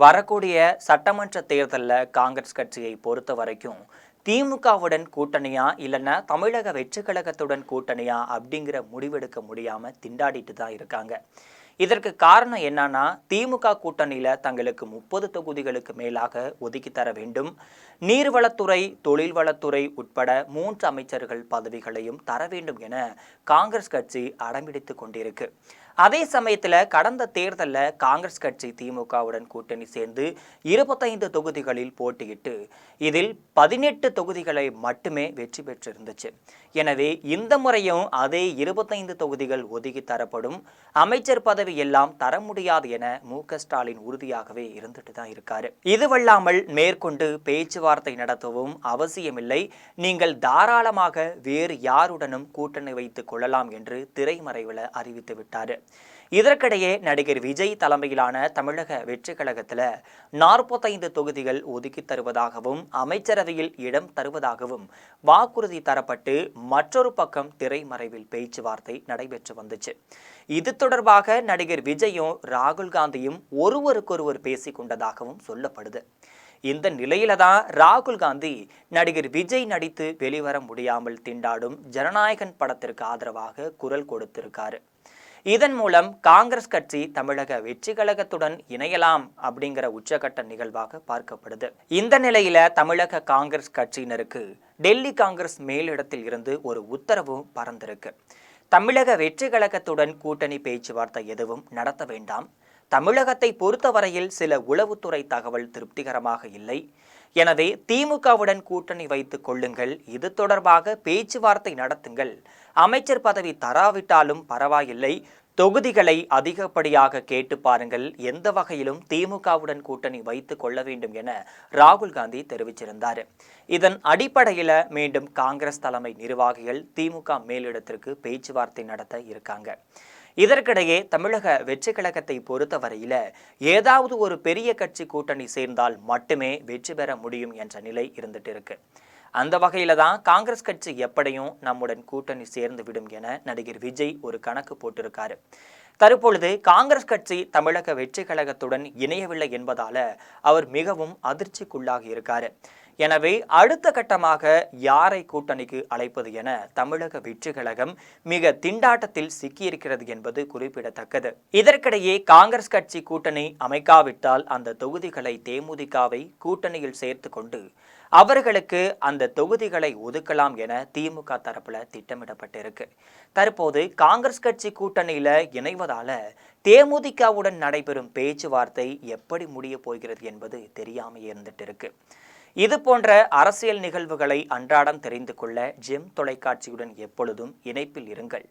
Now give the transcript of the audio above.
வரக்கூடிய சட்டமன்ற தேர்தலில் காங்கிரஸ் கட்சியை பொறுத்த வரைக்கும் திமுகவுடன் கூட்டணியா இல்லைன்னா தமிழக வெற்றி கழகத்துடன் கூட்டணியா அப்படிங்கிற முடிவெடுக்க முடியாம திண்டாடிட்டு தான் இருக்காங்க. இதற்கு காரணம் என்னன்னா, திமுக கூட்டணியில தங்களுக்கு 30 தொகுதிகளுக்கு மேலாக ஒதுக்கி தர வேண்டும், நீர்வளத்துறை, தொழில்வளத்துறை உட்பட 3 அமைச்சர்கள் பதவிகளையும் தர வேண்டும் என காங்கிரஸ் கட்சி அடம்பிடித்து கொண்டிருக்கு. அதே சமயத்தில் கடந்த தேர்தலில் காங்கிரஸ் கட்சி திமுகவுடன் கூட்டணி சேர்ந்து 25 தொகுதிகளில் போட்டியிட்டு இதில் 18 தொகுதிகளை மட்டுமே வெற்றி பெற்றிருந்துச்சு. எனவே இந்த முறையும் அதே 25 தொகுதிகள் ஒதுக்கி தரப்படும், அமைச்சர் பதவி எல்லாம் தர முடியாது என மு.க.ஸ்டாலின் உறுதியாகவே இருந்துட்டு தான் இருக்காரு. இதுவல்லாமல் மேற்கொண்டு பேச்சுவார்த்தை நடத்தவும் அவசியமில்லை, நீங்கள் தாராளமாக வேறு யாருடனும் கூட்டணி வைத்துக் கொள்ளலாம் என்று திரைமறைவில் அறிவித்து விட்டார். இதற்கிடையே நடிகர் விஜய் தலைமையிலான தமிழக வெற்றி கழகத்தில் 45 தொகுதிகள் ஒதுக்கி தருவதாகவும் அமைச்சரவையில் இடம் தருவதாகவும் வாக்குறுதி தரப்பட்டு மற்றொரு பக்கம் திரைமறைவில் பேச்சுவார்த்தை நடைபெற்று வந்துச்சு. இது தொடர்பாக நடிகர் விஜயும் ராகுல் காந்தியும் ஒருவருக்கொருவர் பேசிக் கொண்டதாகவும் சொல்லப்படுது. இந்த நிலையில தான் ராகுல் காந்தி நடிகர் விஜய் நடித்து வெளிவர முடியாமல் திண்டாடும் ஜனநாயகன் படத்திற்கு ஆதரவாக குரல் கொடுத்திருக்காரு. இதன் மூலம் காங்கிரஸ் கட்சி தமிழக வெற்றி கழகத்துடன் இணையலாம் அப்படிங்கிற உச்சகட்ட நிகழ்வாக பார்க்கப்படுது. இந்த நிலையில தமிழக காங்கிரஸ் கட்சியினருக்கு டெல்லி காங்கிரஸ் மேலிடத்தில் இருந்து ஒரு உத்தரவும் பறந்திருக்கு. தமிழக வெற்றி கழகத்துடன் கூட்டணி பேச்சுவார்த்தை எதுவும் நடத்த வேண்டாம், தமிழகத்தை பொறுத்தவரையில் சில உளவுத்துறை தகவல் திருப்திகரமாக இல்லை, எனவே திமுகவுடன் கூட்டணி வைத்துக் கொள்ளுங்கள், இது தொடர்பாக பேச்சுவார்த்தை நடத்துங்கள், அமைச்சர் பதவி தராவிட்டாலும் பரவாயில்லை, தொகுதிகளை அதிகப்படியாக கேட்டு பாருங்கள், எந்த வகையிலும் திமுகவுடன் கூட்டணி வைத்துக் கொள்ள வேண்டும் என ராகுல் காந்தி தெரிவிச்சிருந்தார். இதன் அடிப்படையில் மீண்டும் காங்கிரஸ் தலைமை நிர்வாகிகள் திமுக மேலிடத்திற்கு பேச்சுவார்த்தை நடத்த இருக்காங்க. இதற்கிடையே தமிழக வெற்றி கழகத்தை பொறுத்தவரையில ஏதாவது ஒரு பெரிய கட்சி கூட்டணி சேர்ந்தால் மட்டுமே வெற்றி பெற முடியும் என்ற நிலை இருந்துட்டு இருக்கு. அந்த வகையில தான் காங்கிரஸ் கட்சி எப்படியும் நம்முடன் கூட்டணி சேர்ந்து விடும் என நடிகர் விஜய் ஒரு கணக்கு போட்டிருக்காரு. தற்பொழுது காங்கிரஸ் கட்சி தமிழக வெற்றி கழகத்துடன் இணையவில்லை என்பதால அவர் மிகவும் அதிர்ச்சிக்குள்ளாகி இருக்காரு. எனவே அடுத்த கட்டமாக யாரை கூட்டணிக்கு அழைப்பது என தமிழக வெற்றி கழகம் மிக திண்டாட்டத்தில் சிக்கியிருக்கிறது என்பது குறிப்பிடத்தக்கது. இதற்கிடையே காங்கிரஸ் கட்சி கூட்டணி அமைக்காவிட்டால் அந்த தொகுதிகளை தேமுதிகவை கூட்டணியில் சேர்த்து கொண்டு அவர்களுக்கு அந்த தொகுதிகளை ஒதுக்கலாம் என திமுக தரப்புல திட்டமிடப்பட்டிருக்கு. தற்போது காங்கிரஸ் கட்சி கூட்டணியில இணைவதால தேமுதிகவுடன் நடைபெறும் பேச்சுவார்த்தை எப்படி முடிய போகிறது என்பது தெரியாம இருந்துட்டு இருக்கு. இது போன்ற அரசியல் நிகழ்வுகளை அன்றாடம் தெரிந்து கொள்ள ஜெம் தொலைக்காட்சியுடன் எப்பொழுதும் இணைப்பில் இருங்கள்.